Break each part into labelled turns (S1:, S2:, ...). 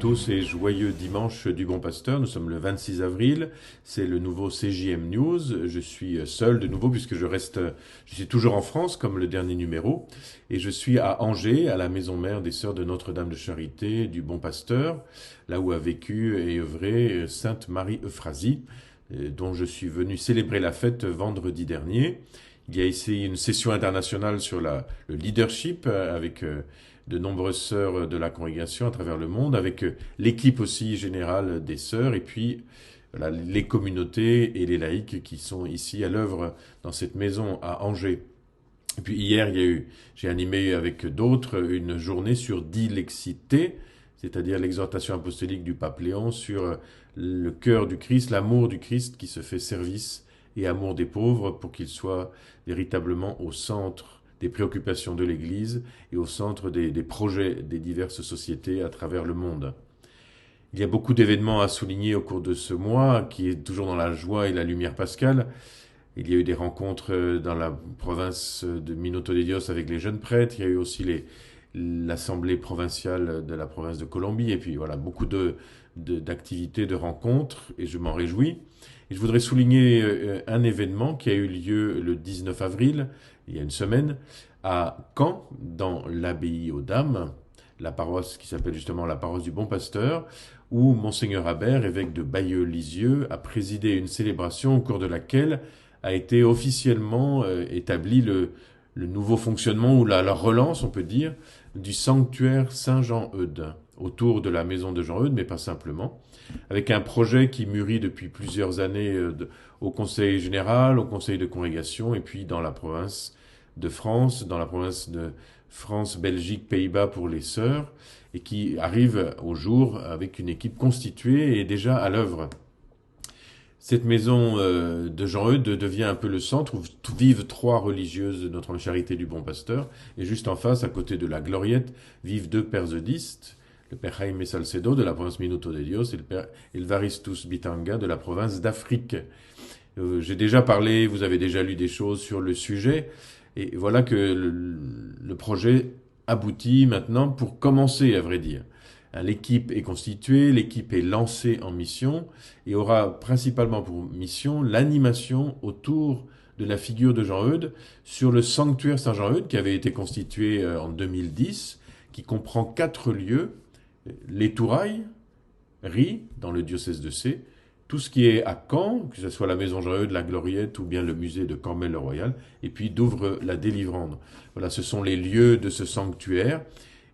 S1: tous et joyeux dimanche du Bon Pasteur. Nous sommes le 26 avril, c'est le nouveau CJM News. Je suis seul de nouveau puisque je suis toujours en France comme le dernier numéro et je suis à Angers, à la maison mère des Sœurs de Notre-Dame de Charité du Bon Pasteur, là où a vécu et œuvré Sainte Marie-Euphrasie, dont je suis venu célébrer la fête vendredi dernier. Il y a ici une session internationale sur le leadership avec de nombreuses sœurs de la congrégation à travers le monde, avec l'équipe aussi générale des sœurs, et puis voilà, les communautés et les laïcs qui sont ici à l'œuvre dans cette maison à Angers. Et puis hier, j'ai animé avec d'autres une journée sur dilexité, c'est-à-dire l'exhortation apostolique du pape Léon sur le cœur du Christ, l'amour du Christ qui se fait service et amour des pauvres pour qu'il soit véritablement au centre des préoccupations de l'Église et au centre des projets des diverses sociétés à travers le monde. Il y a beaucoup d'événements à souligner au cours de ce mois, qui est toujours dans la joie et la lumière pascale. Il y a eu des rencontres dans la province de Minuto de Dios avec les jeunes prêtres. Il y a eu aussi l'assemblée provinciale de la province de Colombie. Et puis voilà, beaucoup d'activités, de rencontres, et je m'en réjouis. Et je voudrais souligner un événement qui a eu lieu le 19 avril, il y a une semaine, à Caen, dans l'abbaye aux Dames, la paroisse qui s'appelle justement la paroisse du Bon Pasteur, où Monseigneur Habert, évêque de Bayeux-Lisieux, a présidé une célébration au cours de laquelle a été officiellement établi le nouveau fonctionnement, ou la relance, on peut dire, du sanctuaire Saint-Jean-Eudes, autour de la maison de Jean-Eudes, mais pas simplement, avec un projet qui mûrit depuis plusieurs années au Conseil général, au Conseil de congrégation, et puis dans la province de France, dans la province de France, Belgique, Pays-Bas pour les sœurs, et qui arrive au jour avec une équipe constituée et déjà à l'œuvre. Cette maison de Jean-Eudes devient un peu le centre où vivent trois religieuses de Notre-Dame de Charité du Bon Pasteur, et juste en face, à côté de la Gloriette, vivent deux pères eudistes, le père Jaime Salcedo de la province Minuto de Dios et le père Elvaristus Bitanga de la province d'Afrique. J'ai déjà parlé, vous avez déjà lu des choses sur le sujet, et voilà que le projet aboutit maintenant pour commencer, à vrai dire. L'équipe est constituée, l'équipe est lancée en mission et aura principalement pour mission l'animation autour de la figure de Jean-Eudes sur le sanctuaire Saint-Jean-Eudes qui avait été constitué en 2010, qui comprend 4 lieux, les Tourailles, Ry, dans le diocèse de C, tout ce qui est à Caen, que ce soit la maison Jean-Eudes, la Gloriette ou bien le musée de Cormel-le-Royal, et puis Douvres-la-Délivrande. Voilà, ce sont les lieux de ce sanctuaire.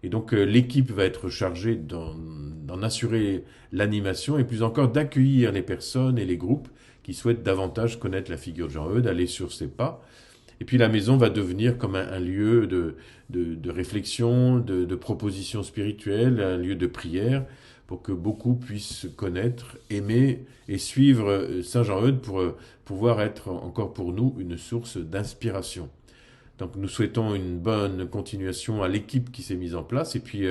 S1: Et donc l'équipe va être chargée d'en assurer l'animation et plus encore d'accueillir les personnes et les groupes qui souhaitent davantage connaître la figure de Jean-Eudes, aller sur ses pas. Et puis la maison va devenir comme un lieu de réflexion, de proposition spirituelle, un lieu de prière, pour que beaucoup puissent connaître, aimer et suivre Saint Jean-Eudes pour pouvoir être encore pour nous une source d'inspiration. Donc nous souhaitons une bonne continuation à l'équipe qui s'est mise en place. Et puis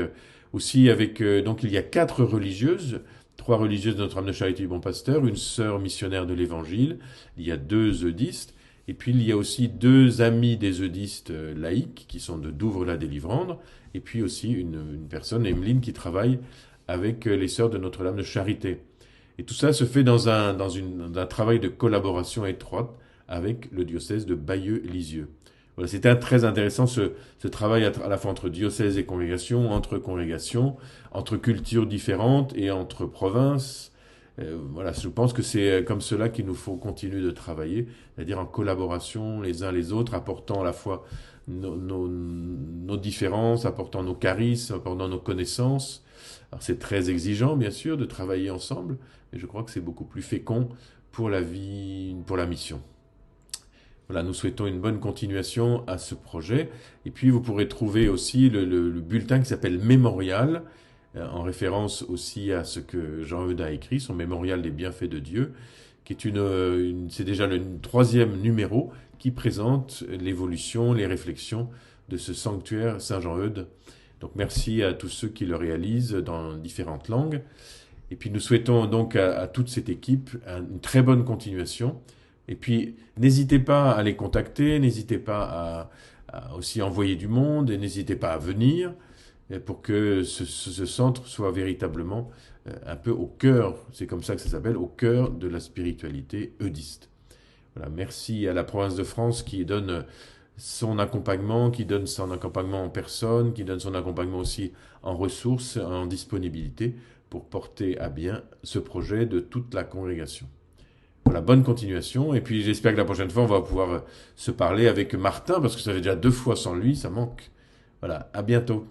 S1: aussi avec... donc il y a 4 religieuses, 3 religieuses de Notre-Dame de Charité du Bon Pasteur, une sœur missionnaire de l'Évangile, il y a 2 eudistes, et puis il y a aussi 2 amis des eudistes laïcs qui sont de Douvres-la-Délivrande, et puis aussi une personne, Emeline, qui travaille avec les sœurs de Notre-Dame de Charité. Et tout ça se fait dans un travail de collaboration étroite avec le diocèse de Bayeux-Lisieux. Voilà, c'était très intéressant ce travail à la fois entre diocèse et congrégation, entre cultures différentes et entre provinces. Voilà, je pense que c'est comme cela qu'il nous faut continuer de travailler, c'est-à-dire en collaboration les uns les autres, apportant à la fois nos différences, apportant nos charismes, apportant nos connaissances. Alors c'est très exigeant, bien sûr, de travailler ensemble, mais je crois que c'est beaucoup plus fécond pour la vie, pour la mission. Voilà, nous souhaitons une bonne continuation à ce projet. Et puis, vous pourrez trouver aussi le bulletin qui s'appelle Mémorial, en référence aussi à ce que Jean-Eudes a écrit, son Mémorial des bienfaits de Dieu, qui est c'est déjà le 3e numéro qui présente l'évolution, les réflexions de ce sanctuaire Saint-Jean-Eudes. Donc, merci à tous ceux qui le réalisent dans différentes langues. Et puis, nous souhaitons donc à toute cette équipe une très bonne continuation. Et puis, n'hésitez pas à les contacter, n'hésitez pas à aussi envoyer du monde, et n'hésitez pas à venir. pour que ce centre soit véritablement un peu au cœur, c'est comme ça que ça s'appelle, au cœur de la spiritualité eudiste. Voilà, merci à la province de France qui donne son accompagnement, qui donne son accompagnement en personne, qui donne son accompagnement aussi en ressources, en disponibilité, pour porter à bien ce projet de toute la congrégation. Voilà, bonne continuation. Et puis j'espère que la prochaine fois, on va pouvoir se parler avec Martin, parce que ça fait déjà 2 fois sans lui, ça manque. Voilà, à bientôt.